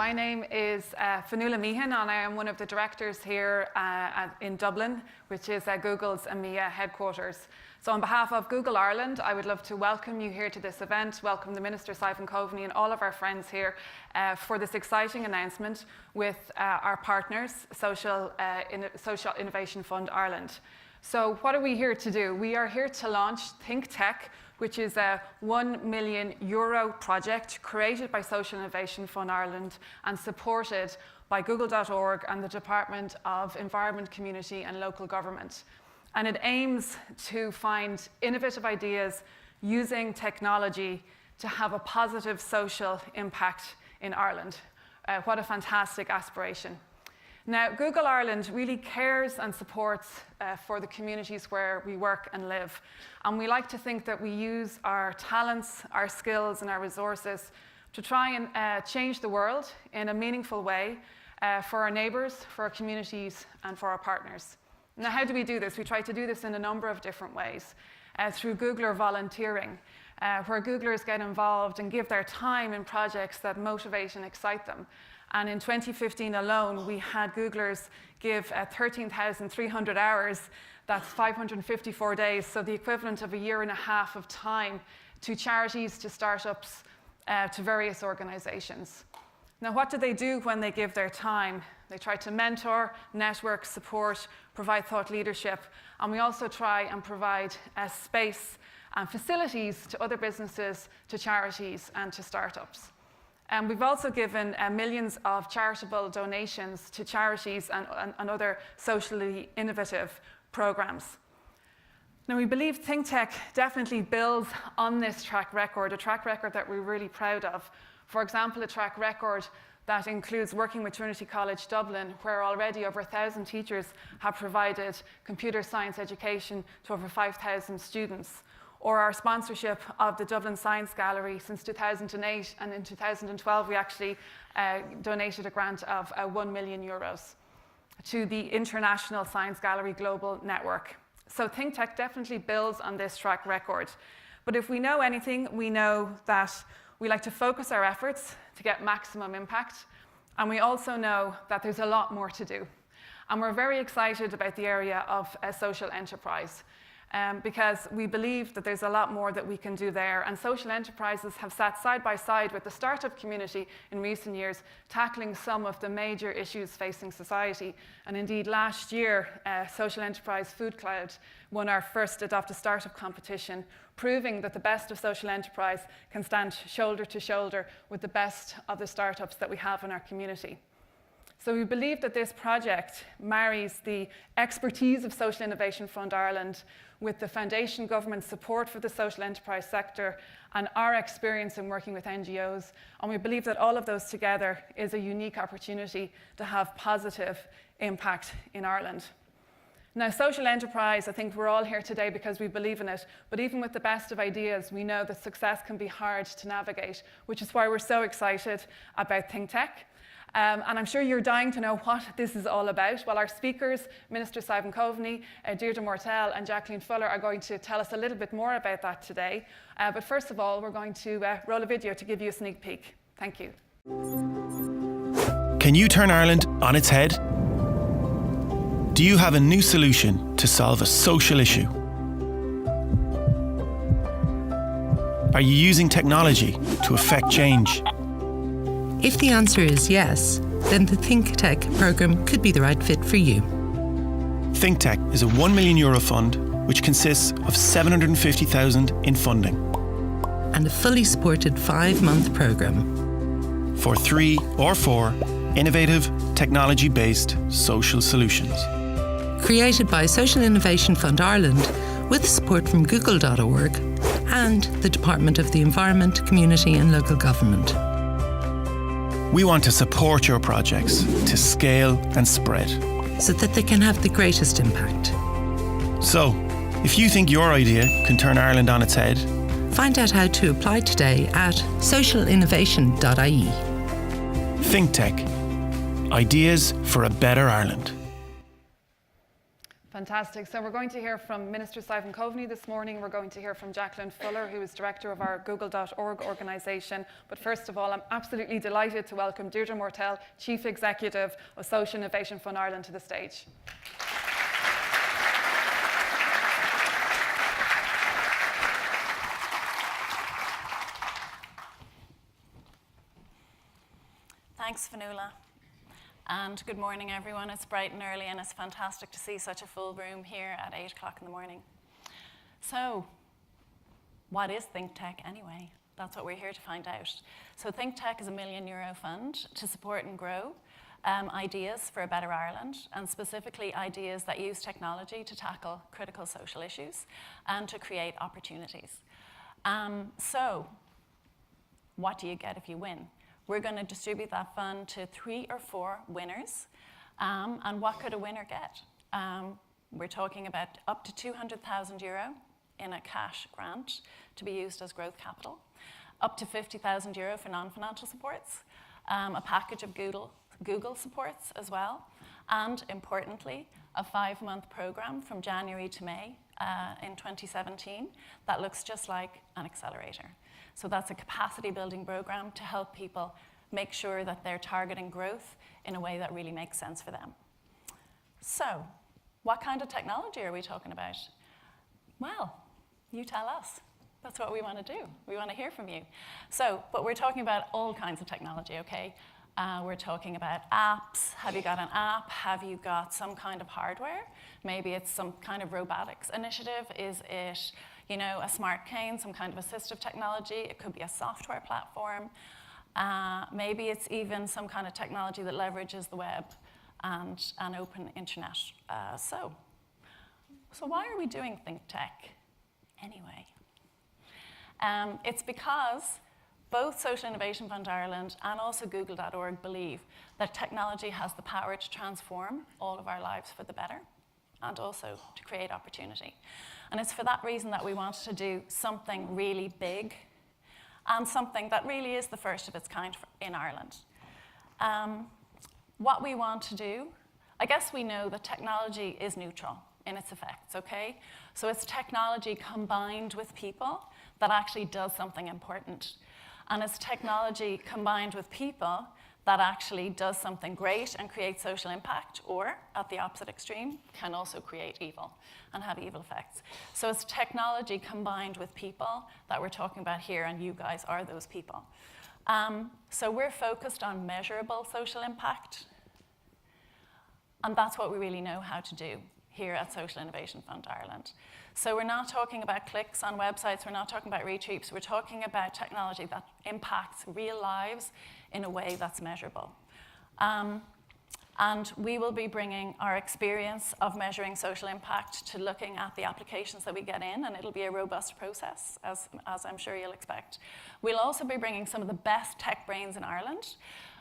My name is Fionnuala Meehan, and I am one of the directors here in Dublin, which is Google's EMEA headquarters. So on behalf of Google Ireland, I would love to welcome you here to this event, welcome the Minister Simon Coveney and all of our friends here for this exciting announcement with our partners, Social Innovation Fund Ireland. So what are we here to do? We are here to launch THINKTECH, which is a €1 million project created by Social Innovation Fund Ireland and supported by Google.org and the Department of Environment, Community and Local Government. And it aims to find innovative ideas using technology to have a positive social impact in Ireland. What a fantastic aspiration. Now, Google Ireland really cares and supports for the communities where we work and live. And we like to think that we use our talents, our skills, and our resources to try and change the world in a meaningful way for our neighbours, for our communities, and for our partners. Now, how do we do this? We try to do this in a number of different ways. Through Googler volunteering, where Googlers get involved and give their time in projects that motivate and excite them. And in 2015 alone, we had Googlers give 13,300 hours, that's 554 days, so the equivalent of a year and a half of time to charities, to startups, to various organizations. Now, what do they do when they give their time? They try to mentor, network, support, provide thought leadership, and we also try and provide space and facilities to other businesses, to charities, and to startups. And we've also given millions of charitable donations to charities and other socially innovative programs. Now, we believe THINKTECH definitely builds on this track record, a track record that we're really proud of. For example, a track record that includes working with Trinity College Dublin, where already over 1,000 teachers have provided computer science education to over 5,000 students. Or our sponsorship of the Dublin Science Gallery since 2008, and in 2012 we actually donated a grant of €1 million to the International Science Gallery Global Network. So THINKTECH definitely builds on this track record. But if we know anything, we know that we like to focus our efforts to get maximum impact, and we also know that there's a lot more to do. And we're very excited about the area of social enterprise. Because we believe that there's a lot more that we can do there. And social enterprises have sat side by side with the startup community in recent years, tackling some of the major issues facing society. And indeed, last year, Social Enterprise Food Cloud won our first Adopt a Startup competition, proving that the best of social enterprise can stand shoulder to shoulder with the best of the startups that we have in our community. So we believe that this project marries the expertise of Social Innovation Fund Ireland with the foundation government support for the social enterprise sector and our experience in working with NGOs. And we believe that all of those together is a unique opportunity to have positive impact in Ireland. Now, social enterprise, I think we're all here today because we believe in it, but even with the best of ideas, we know that success can be hard to navigate, which is why we're so excited about THINKTECH. And I'm sure you're dying to know what this is all about. Well, our speakers, Minister Simon Coveney, Deirdre Mortell and Jacqueline Fuller are going to tell us a little bit more about that today. But first of all, we're going to roll a video to give you a sneak peek. Thank you. Can you turn Ireland on its head? Do you have a new solution to solve a social issue? Are you using technology to affect change? If the answer is yes, then the THINKTECH programme could be the right fit for you. THINKTECH is a €1 million fund which consists of 750,000 in funding. And a fully supported 5-month programme. For 3 or 4 innovative, technology-based social solutions. Created by Social Innovation Fund Ireland with support from Google.org and the Department of the Environment, Community and Local Government. We want to support your projects to scale and spread, so that they can have the greatest impact. So, if you think your idea can turn Ireland on its head, find out how to apply today at socialinnovation.ie. THINKTECH. Ideas for a better Ireland. Fantastic. So we're going to hear from Minister Simon Coveney this morning. We're going to hear from Jacqueline Fuller, who is director of our Google.org organisation. But first of all, I'm absolutely delighted to welcome Deirdre Mortell, Chief Executive of Social Innovation Fund Ireland, to the stage. Thanks, Fionnuala. And good morning, everyone. It's bright and early, and it's fantastic to see such a full room here at 8 o'clock in the morning. So, what is ThinkTech anyway? That's what we're here to find out. So ThinkTech is a €1 million fund to support and grow ideas for a better Ireland, and specifically ideas that use technology to tackle critical social issues and to create opportunities. So, what do you get if you win? We're going to distribute that fund to 3 or 4 winners. And what could a winner get? We're talking about up to €200,000 in a cash grant to be used as growth capital, up to €50,000 for non-financial supports, a package of Google supports as well, and importantly, a 5-month program from January to May in 2017 that looks just like an accelerator. So that's a capacity building program to help people make sure that they're targeting growth in a way that really makes sense for them. So, what kind of technology are we talking about? Well, you tell us. That's what we want to do. We want to hear from you. So, but we're talking about all kinds of technology, okay? We're talking about apps. Have you got an app? Have you got some kind of hardware? Maybe it's some kind of robotics initiative. Is it, you know, a smart cane, some kind of assistive technology? It could be a software platform. Maybe it's even some kind of technology that leverages the web and an open internet. So why are we doing ThinkTech anyway? It's because both Social Innovation Fund Ireland and also Google.org believe that technology has the power to transform all of our lives for the better and also to create opportunity. And it's for that reason that we want to do something really big and something that really is the first of its kind in Ireland. What we want to do, I guess we know that technology is neutral in its effects, okay? So it's technology combined with people that actually does something important. And it's technology combined with people that actually does something great and creates social impact, or at the opposite extreme, can also create evil and have evil effects. So it's technology combined with people that we're talking about here, and you guys are those people. So we're focused on measurable social impact, and that's what we really know how to do here at Social Innovation Fund Ireland. So we're not talking about clicks on websites, we're not talking about retweets, we're talking about technology that impacts real lives in a way that's measurable. And we will be bringing our experience of measuring social impact to looking at the applications that we get in, and it'll be a robust process, as I'm sure you'll expect. We'll also be bringing some of the best tech brains in Ireland.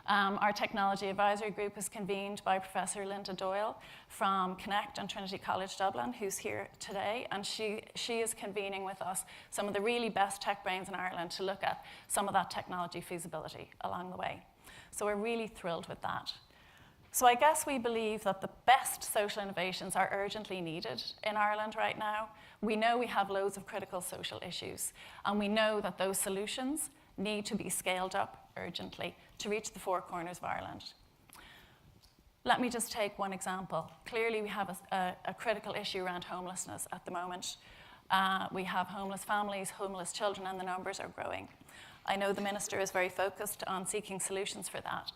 Our technology advisory group is convened by Professor Linda Doyle from Connect and Trinity College Dublin, who's here today, and she is convening with us some of the really best tech brains in Ireland to look at some of that technology feasibility along the way. So we're really thrilled with that. So I guess we believe that the best social innovations are urgently needed in Ireland right now. We know we have loads of critical social issues, and we know that those solutions need to be scaled up urgently to reach the 4 corners of Ireland. Let me just take one example. Clearly, we have a critical issue around homelessness at the moment. We have homeless families, homeless children, and the numbers are growing. I know the Minister is very focused on seeking solutions for that.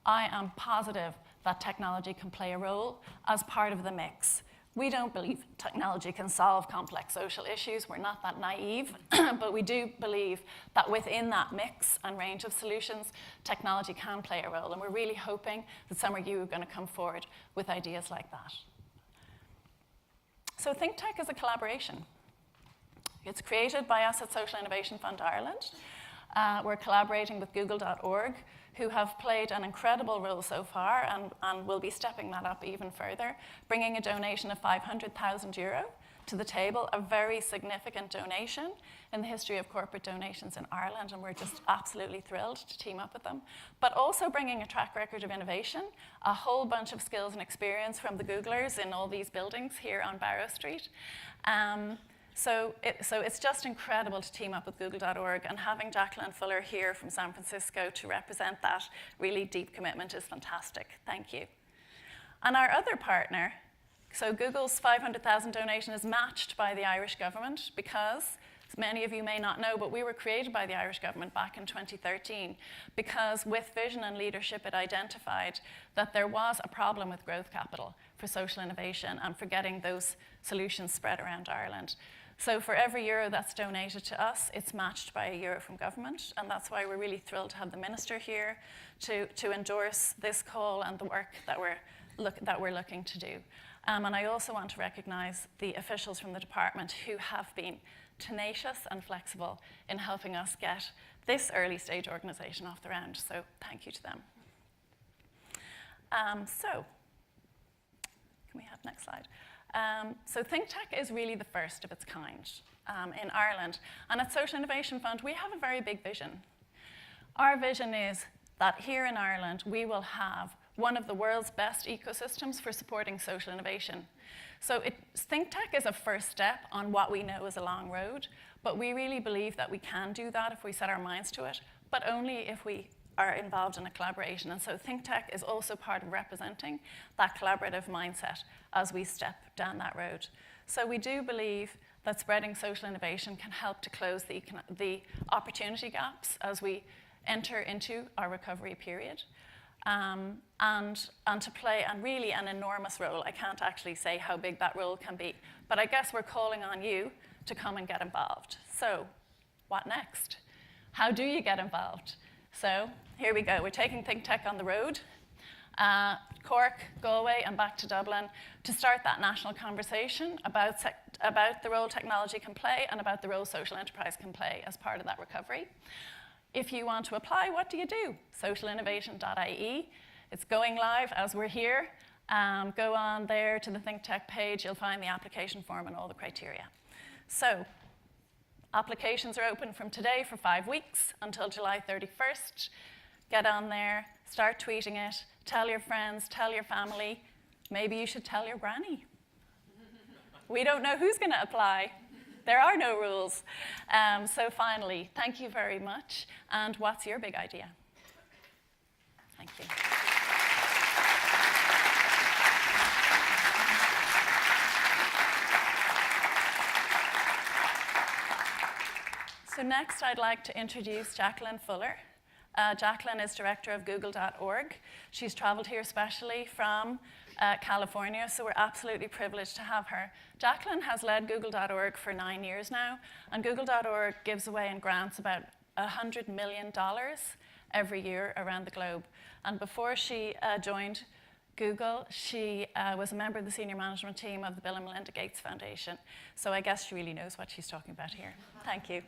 I am positive that technology can play a role as part of the mix. We don't believe technology can solve complex social issues. We're not that naive, but we do believe that within that mix and range of solutions, technology can play a role, and we're really hoping that some of you are going to come forward with ideas like that. So ThinkTech is a collaboration. It's created by us at Social Innovation Fund Ireland. We're collaborating with Google.org, who have played an incredible role so far and will be stepping that up even further, bringing a donation of €500,000 to the table a very significant donation in the history of corporate donations in Ireland, and we're just absolutely thrilled to team up with them. But also bringing a track record of innovation, a whole bunch of skills and experience from the Googlers in all these buildings here on Barrow Street. So it's just incredible to team up with Google.org, and having Jacqueline Fuller here from San Francisco to represent that really deep commitment is fantastic. Thank you. And our other partner, so Google's 500,000 donation is matched by the Irish government because, as many of you may not know, but we were created by the Irish government back in 2013 because with vision and leadership it identified that there was a problem with growth capital for social innovation and for getting those solutions spread around Ireland. So for every euro that's donated to us, it's matched by €1 from government, and that's why we're really thrilled to have the Minister here to endorse this call and the work that we're looking to do. And I also want to recognise the officials from the department who have been tenacious and flexible in helping us get this early stage organisation off the ground. So thank you to them. So can we have next slide? So ThinkTech is really the first of its kind in Ireland. And at Social Innovation Fund, we have a very big vision. Our vision is that here in Ireland, we will have one of the world's best ecosystems for supporting social innovation. So ThinkTech is a first step on what we know is a long road, but we really believe that we can do that if we set our minds to it, but only if we are involved in a collaboration. And so ThinkTech is also part of representing that collaborative mindset as we step down that road. So we do believe that spreading social innovation can help to close the opportunity gaps as we enter into our recovery period. And to play really an enormous role. I can't actually say how big that role can be, but I guess we're calling on you to come and get involved. So what next? How do you get involved? So here we go. We're taking ThinkTech on the road, Cork, Galway, and back to Dublin to start that national conversation about the role technology can play and about the role social enterprise can play as part of that recovery. If you want to apply, what do you do? Socialinnovation.ie. It's going live as we're here. Go on there to the ThinkTech page. You'll find the application form and all the criteria. So applications are open from today for 5 weeks until July 31st. Get on there, start tweeting it, tell your friends, tell your family. Maybe you should tell your granny. We don't know who's going to apply. There are no rules. So finally, thank you very much. And what's your big idea? Thank you. So next, I'd like to introduce Jacqueline Fuller. Jacqueline is director of Google.org. She's traveled here specially from California, so we're absolutely privileged to have her. Jacqueline has led Google.org for 9 years now, and Google.org gives away in grants about $100 million every year around the globe. And before she joined Google, she was a member of the senior management team of the Bill and Melinda Gates Foundation. So I guess she really knows what she's talking about here. Thank you.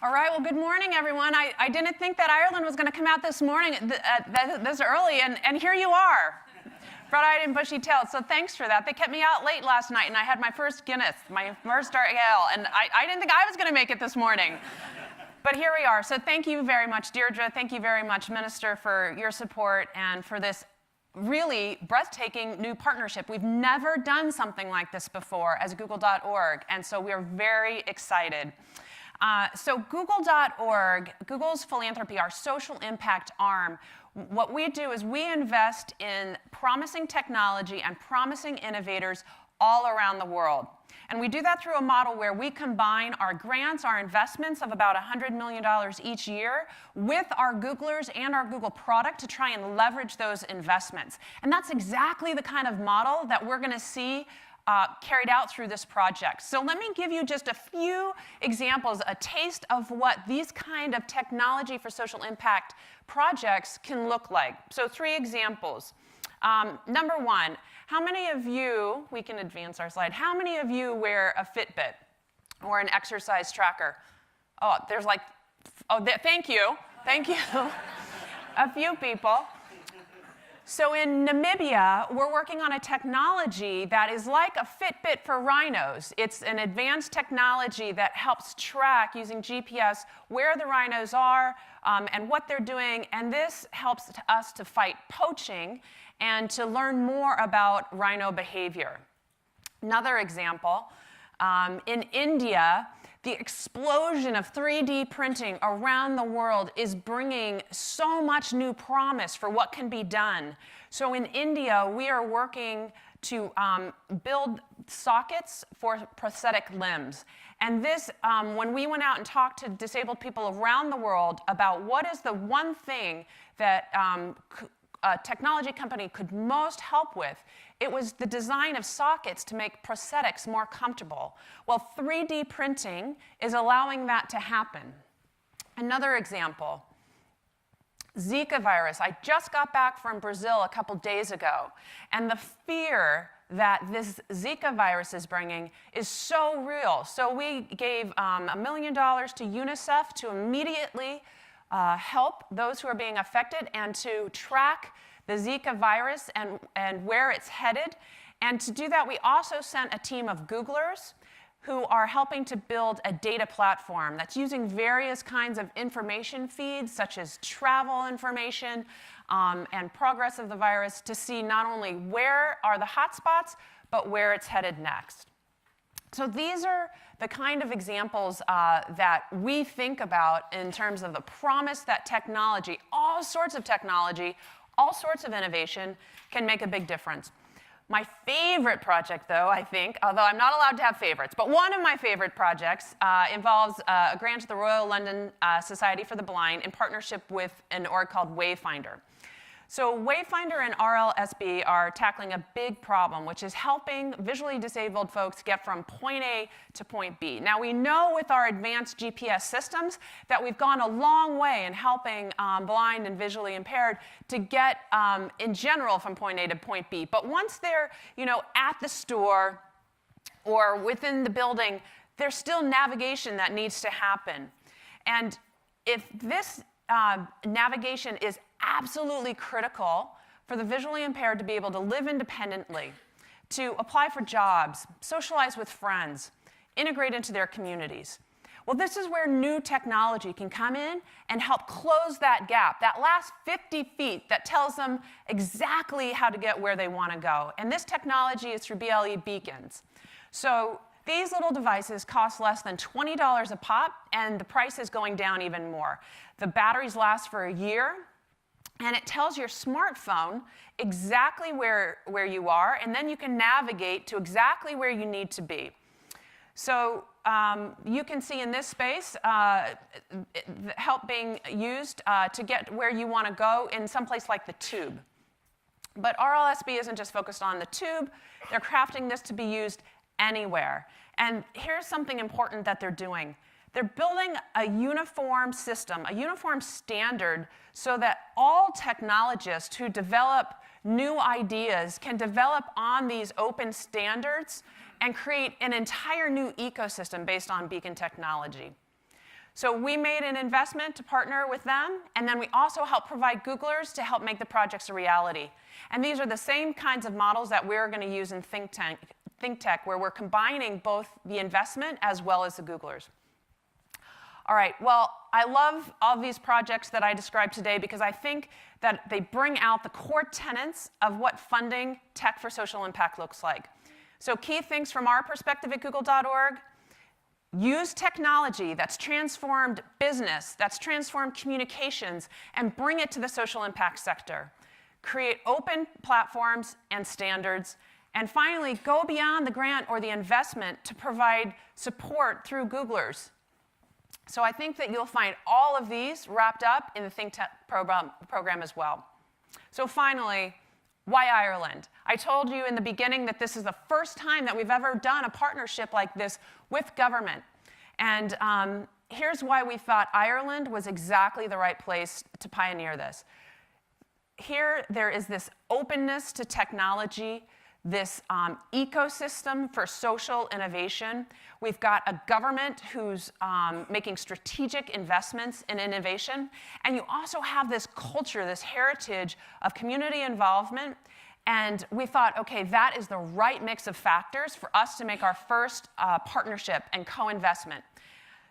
All right, well, good morning, everyone. I didn't think that Ireland was going to come out this morning this early, and here you are, bright-eyed and bushy-tailed, so thanks for that. They kept me out late last night, and I had my first Guinness, my first dark ale, and I didn't think I was going to make it this morning. But here we are, so thank you very much, Deirdre. Thank you very much, Minister, for your support and for this really breathtaking new partnership. We've never done something like this before as Google.org, and so we're very excited. So Google.org, Google's philanthropy, our social impact arm, what we do is we invest in promising technology and promising innovators all around the world. And we do that through a model where we combine our grants, our investments of about $100 million each year with our Googlers and our Google product to try and leverage those investments. And that's exactly the kind of model that we're going to see carried out through this project. So let me give you just a few examples, a taste of what these kind of technology for social impact projects can look like. So 3 examples. Number 1, how many of you, we can advance our slide, how many of you wear a Fitbit or an exercise tracker? Oh, there's like, thank you. A few people. So in Namibia, we're working on a technology that is like a Fitbit for rhinos. It's an advanced technology that helps track using GPS where the rhinos are and what they're doing. And this helps us to fight poaching and to learn more about rhino behavior. Another example, in India, the explosion of 3D printing around the world is bringing so much new promise for what can be done. So in India, we are working to build sockets for prosthetic limbs. And this, when we went out and talked to disabled people around the world about what is the one thing that a technology company could most help with, it was the design of sockets to make prosthetics more comfortable. Well, 3D printing is allowing that to happen. Another example, Zika virus. I just got back from Brazil a couple days ago, and the fear that this Zika virus is bringing is so real. So we gave $1 million to UNICEF to immediately help those who are being affected and to track the Zika virus and where it's headed. And to do that, we also sent a team of Googlers who are helping to build a data platform that's using various kinds of information feeds, such as travel information and progress of the virus, to see not only where are the hotspots, but where it's headed next. So these are the kind of examples that we think about in terms of the promise that technology, all sorts of technology, all sorts of innovation can make a big difference. My favorite project, though, I think, although I'm not allowed to have favorites, but one of my favorite projects involves a grant to the Royal London Society for the Blind in partnership with an org called Wayfinder. So Wayfinder and RLSB are tackling a big problem, which is helping visually disabled folks get from point A to point B. Now, we know with our advanced GPS systems that we've gone a long way in helping blind and visually impaired to get, in general, from point A to point B. But once they're, at the store or within the building, there's still navigation that needs to happen. And if this navigation is absolutely critical for the visually impaired to be able to live independently, to apply for jobs, socialize with friends, integrate into their communities. Well, this is where new technology can come in and help close that gap, that last 50 feet that tells them exactly how to get where they want to go. And this technology is through BLE beacons. So these little devices cost less than $20 a pop, and the price is going down even more. The batteries last for a year, and it tells your smartphone exactly where you are, and then you can navigate to exactly where you need to be. So you can see in this space help being used to get where you want to go in some place like the tube. But RLSB isn't just focused on the tube. They're crafting this to be used anywhere. And here's something important that they're doing. They're building a uniform system, a uniform standard, so that all technologists who develop new ideas can develop on these open standards and create an entire new ecosystem based on beacon technology. So we made an investment to partner with them, and then we also help provide Googlers to help make the projects a reality. And these are the same kinds of models that we're going to use in ThinkTech, where we're combining both the investment as well as the Googlers. All right, well, I love all these projects that I described today because I think that they bring out the core tenets of what funding tech for social impact looks like. So key things from our perspective at google.org: use technology that's transformed business, that's transformed communications, and bring it to the social impact sector. Create open platforms and standards. And finally, go beyond the grant or the investment to provide support through Googlers. So I think that you'll find all of these wrapped up in the ThinkTech program as well. So finally, why Ireland? I told you in the beginning that this is the first time that we've ever done a partnership like this with government. And here's why we thought Ireland was exactly the right place to pioneer this. Here, there is this openness to technology. this ecosystem for social innovation. We've got a government who's making strategic investments in innovation. And you also have this culture, this heritage of community involvement. And we thought, okay, that is the right mix of factors for us to make our first partnership and co-investment.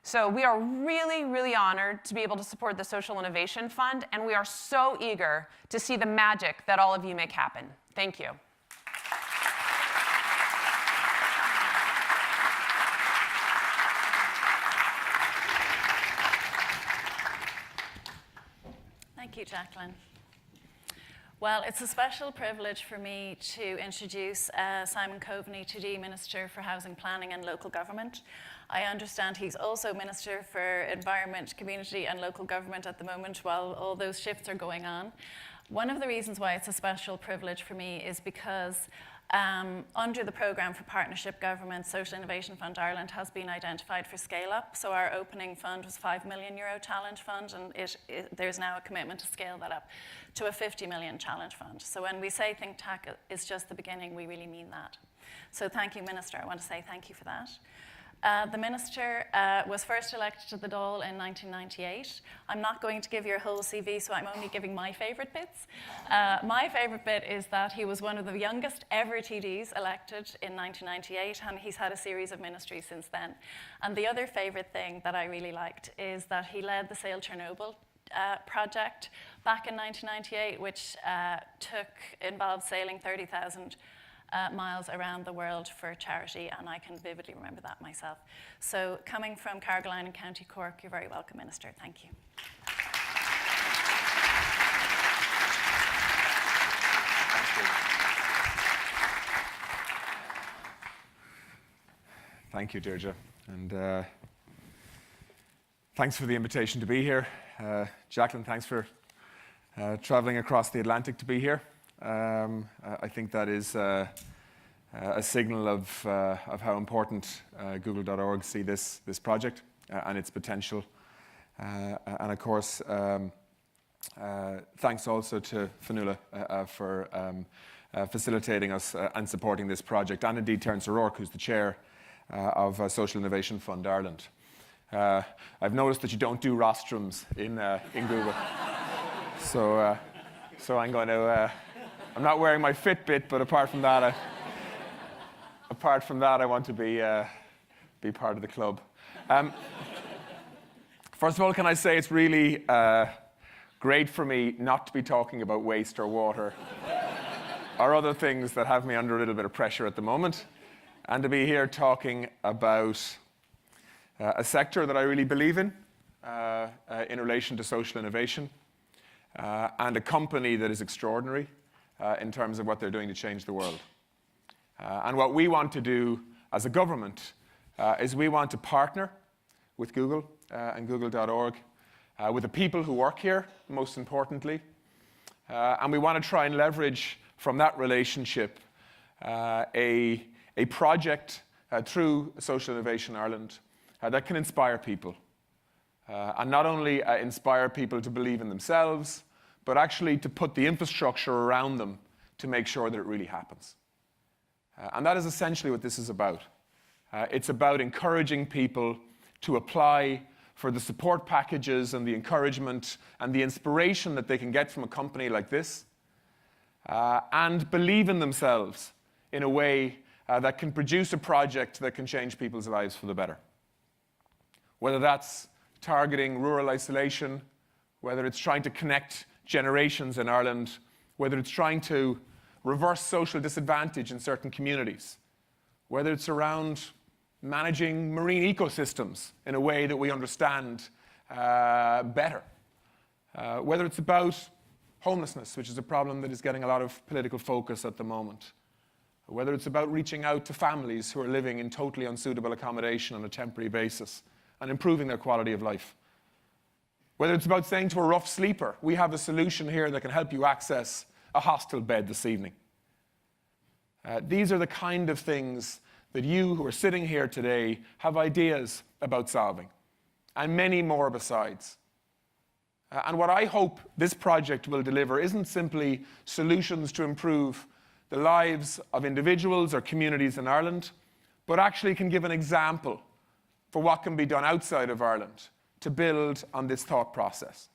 So we are really, really honored to be able to support the Social Innovation Fund, and we are so eager to see the magic that all of you make happen. Thank you. Thank you, Jacqueline. Well, it's a special privilege for me to introduce Simon Coveney, 2D Minister for Housing Planning and Local Government. I understand he's also Minister for Environment, Community and Local Government at the moment while all those shifts are going on. One of the reasons why it's a special privilege for me is because under the Programme for Partnership Government, Social Innovation Fund Ireland has been identified for scale up. So our opening fund was €5 million challenge fund, and there's now a commitment to scale that up to a 50 million challenge fund. So when we say ThinkTech is just the beginning, we really mean that. So thank you, Minister. I want to say thank you for that. The Minister was first elected to the Dáil in 1998. I'm not going to give you a whole CV, so I'm only giving my favourite bits. My favourite bit is that he was one of the youngest ever TDs elected in 1998, and he's had a series of ministries since then. And the other favourite thing that I really liked is that he led the Sail Chernobyl project back in 1998, which involved sailing 30,000 miles around the world for charity, and I can vividly remember that myself. So coming from Carrigaline and County Cork, you're very welcome, Minister. Thank you. Thank you, Deirdre. And thanks for the invitation to be here. Jacqueline, thanks for traveling across the Atlantic to be here. I think that is a signal of how important Google.org see this project and its potential. And of course, thanks also to Fionnuala for facilitating us and supporting this project, and indeed Terence O'Rourke, who's the chair of Social Innovation Fund Ireland. I've noticed that you don't do rostrums in Google, so I'm going to. I'm not wearing my Fitbit, but apart from that, I want to be part of the club. First of all, can I say it's really great for me not to be talking about waste or water or other things that have me under a little bit of pressure at the moment, and to be here talking about a sector that I really believe in relation to social innovation, and a company that is extraordinary in terms of what they're doing to change the world. And what we want to do as a government is we want to partner with Google and Google.org, with the people who work here, most importantly. And we want to try and leverage from that relationship a project through Social Innovation Ireland that can inspire people. And not only inspire people to believe in themselves, but actually to put the infrastructure around them to make sure that it really happens. And that is essentially what this is about. It's about encouraging people to apply for the support packages and the encouragement and the inspiration that they can get from a company like this, and believe in themselves in a way that can produce a project that can change people's lives for the better. Whether that's targeting rural isolation, whether it's trying to connect generations in Ireland, whether it's trying to reverse social disadvantage in certain communities, whether it's around managing marine ecosystems in a way that we understand better, whether it's about homelessness, which is a problem that is getting a lot of political focus at the moment, whether it's about reaching out to families who are living in totally unsuitable accommodation on a temporary basis and improving their quality of life. Whether it's about saying to a rough sleeper, we have a solution here that can help you access a hostel bed this evening. These are the kind of things that you who are sitting here today have ideas about solving, and many more besides. And what I hope this project will deliver isn't simply solutions to improve the lives of individuals or communities in Ireland, but actually can give an example for what can be done outside of Ireland to build on this thought process,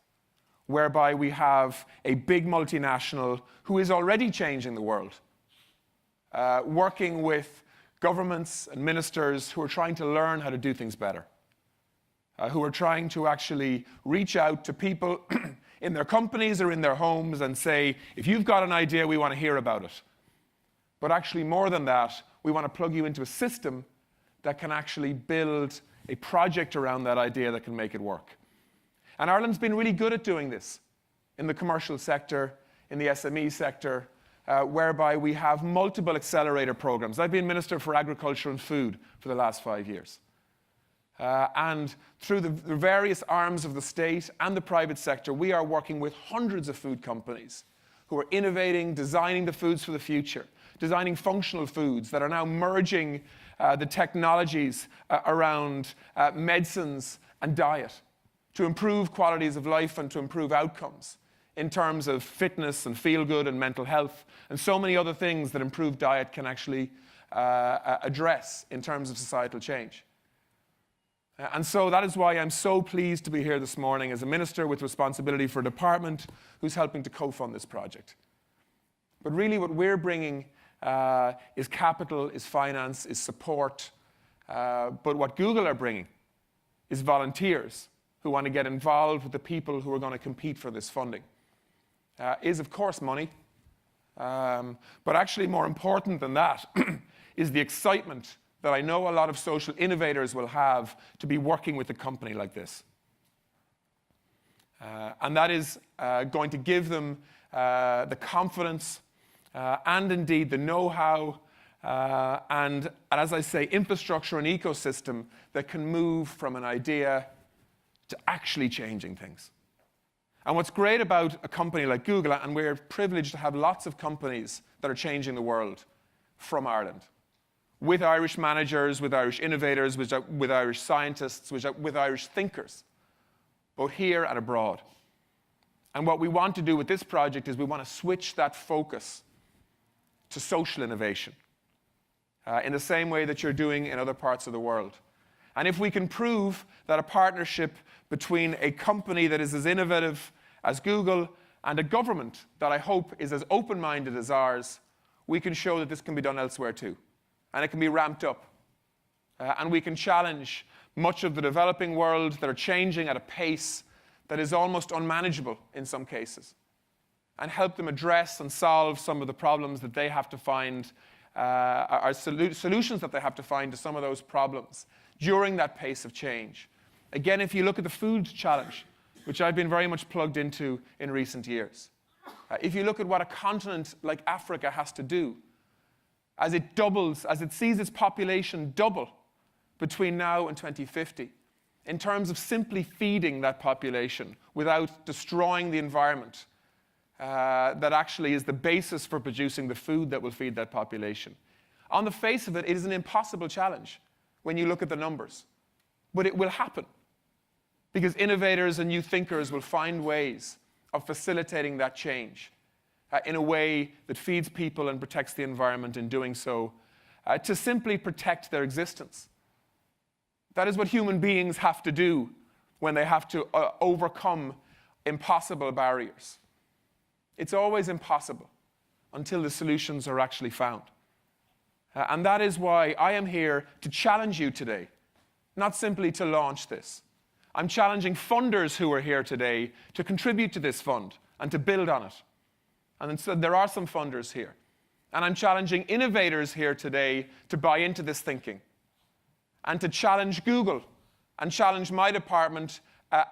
whereby we have a big multinational who is already changing the world, working with governments and ministers who are trying to learn how to do things better, who are trying to actually reach out to people in their companies or in their homes and say, if you've got an idea, we want to hear about it. But actually, more than that, we want to plug you into a system that can actually build a project around that idea that can make it work. And Ireland's been really good at doing this in the commercial sector, in the SME sector, whereby we have multiple accelerator programs. I've been Minister for Agriculture and Food for the last 5 years. And through the various arms of the state and the private sector, we are working with hundreds of food companies who are innovating, designing the foods for the future, designing functional foods that are now merging the technologies around medicines and diet to improve qualities of life and to improve outcomes in terms of fitness and feel good and mental health and so many other things that improved diet can actually address in terms of societal change. And so that is why I'm so pleased to be here this morning as a minister with responsibility for a department who's helping to co-fund this project. But really what we're bringing is capital, is finance, is support. But what Google are bringing is volunteers who want to get involved with the people who are going to compete for this funding. Is, of course, money. But actually more important than that is the excitement that I know a lot of social innovators will have to be working with a company like this. And that is going to give them the confidence and indeed the know-how and as I say, infrastructure and ecosystem that can move from an idea to actually changing things. And what's great about a company like Google, and we're privileged to have lots of companies that are changing the world from Ireland, with Irish managers, with Irish innovators, with Irish scientists, with Irish thinkers, both here and abroad. And what we want to do with this project is we want to switch that focus to social innovation in the same way that you're doing in other parts of the world. And if we can prove that a partnership between a company that is as innovative as Google and a government that I hope is as open-minded as ours, we can show that this can be done elsewhere too. And it can be ramped up. And we can challenge much of the developing world that are changing at a pace that is almost unmanageable in some cases, and help them address and solve some of the problems that they have to find, solutions that they have to find to some of those problems during that pace of change. Again, if you look at the food challenge, which I've been very much plugged into in recent years, if you look at what a continent like Africa has to do, as it doubles, as it sees its population double between now and 2050, in terms of simply feeding that population without destroying the environment that actually is the basis for producing the food that will feed that population. On the face of it, it is an impossible challenge when you look at the numbers. But it will happen because innovators and new thinkers will find ways of facilitating that change in a way that feeds people and protects the environment in doing so, to simply protect their existence. That is what human beings have to do when they have to overcome impossible barriers. It's always impossible until the solutions are actually found. And that is why I am here to challenge you today, not simply to launch this. I'm challenging funders who are here today to contribute to this fund and to build on it. And so there are some funders here. And I'm challenging innovators here today to buy into this thinking and to challenge Google and challenge my department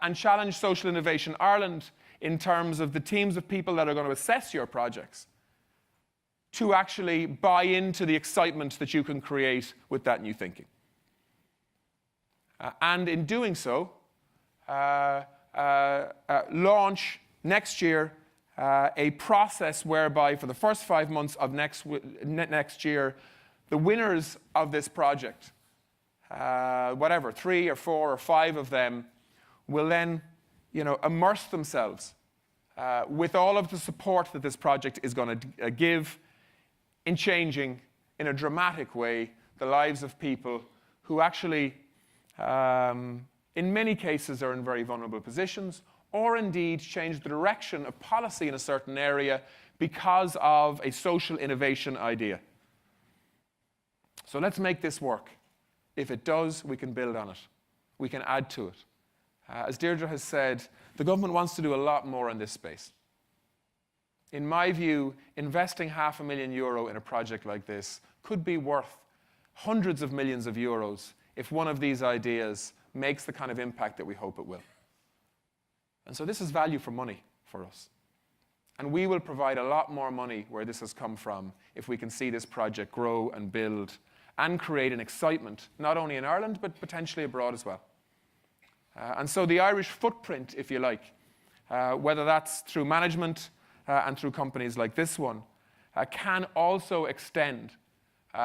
and challenge Social Innovation Ireland in terms of the teams of people that are going to assess your projects to actually buy into the excitement that you can create with that new thinking. And in doing so, launch next year a process whereby for the first 5 months of next year, the winners of this project, whatever, 3 or 4 or 5 of them, will then immerse themselves with all of the support that this project is going to give in changing, in a dramatic way, the lives of people who actually, in many cases, are in very vulnerable positions, or indeed change the direction of policy in a certain area because of a social innovation idea. So let's make this work. If it does, we can build on it. We can add to it. As Deirdre has said, the government wants to do a lot more in this space. In my view, investing €500,000 in a project like this could be worth hundreds of millions of euros if one of these ideas makes the kind of impact that we hope it will. And so this is value for money for us. And we will provide a lot more money where this has come from if we can see this project grow and build and create an excitement, not only in Ireland, but potentially abroad as well. And so the Irish footprint, if you like, whether that's through management and through companies like this one, can also extend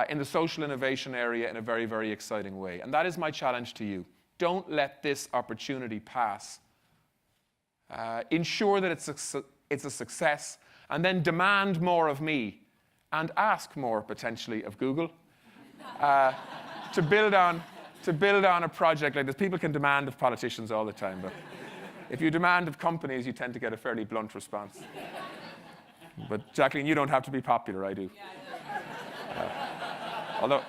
in the social innovation area in a very, very exciting way. And that is my challenge to you. Don't let this opportunity pass. Ensure that it's a success, and then demand more of me and ask more, potentially, of Google to build on a project like this. People can demand of politicians all the time, but if you demand of companies, you tend to get a fairly blunt response. But Jacqueline, you don't have to be popular, I do. Although,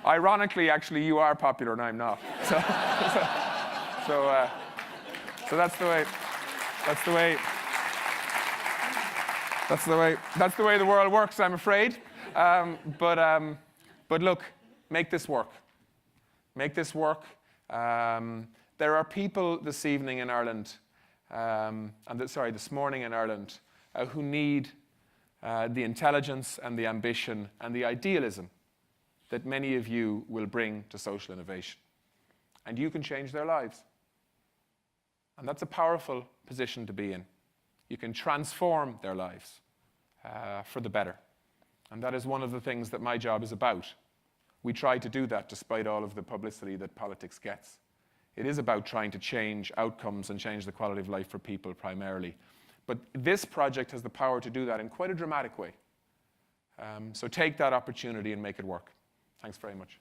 ironically, actually, you are popular and I'm not. So that's the way. That's the way the world works, I'm afraid. But look, make this work. Make this work. There are people this evening in Ireland, this morning in Ireland, who need the intelligence and the ambition and the idealism that many of you will bring to social innovation. And you can change their lives. And that's a powerful position to be in. You can transform their lives for the better. And that is one of the things that my job is about. We try to do that despite all of the publicity that politics gets. It is about trying to change outcomes and change the quality of life for people primarily. But this project has the power to do that in quite a dramatic way. So take that opportunity and make it work. Thanks very much.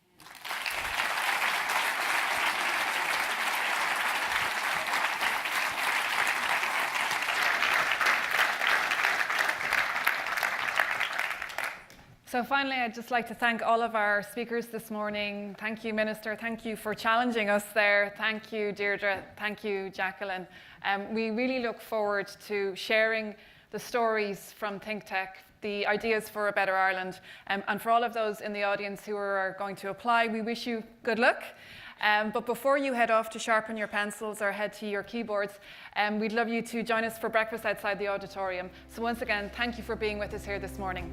So finally, I'd just like to thank all of our speakers this morning. Thank you, Minister. Thank you for challenging us there. Thank you, Deirdre. Thank you, Jacqueline. We really look forward to sharing the stories from ThinkTech, the ideas for a better Ireland. And for all of those in the audience who are going to apply, we wish you good luck. But before you head off to sharpen your pencils or head to your keyboards, we'd love you to join us for breakfast outside the auditorium. So once again, thank you for being with us here this morning.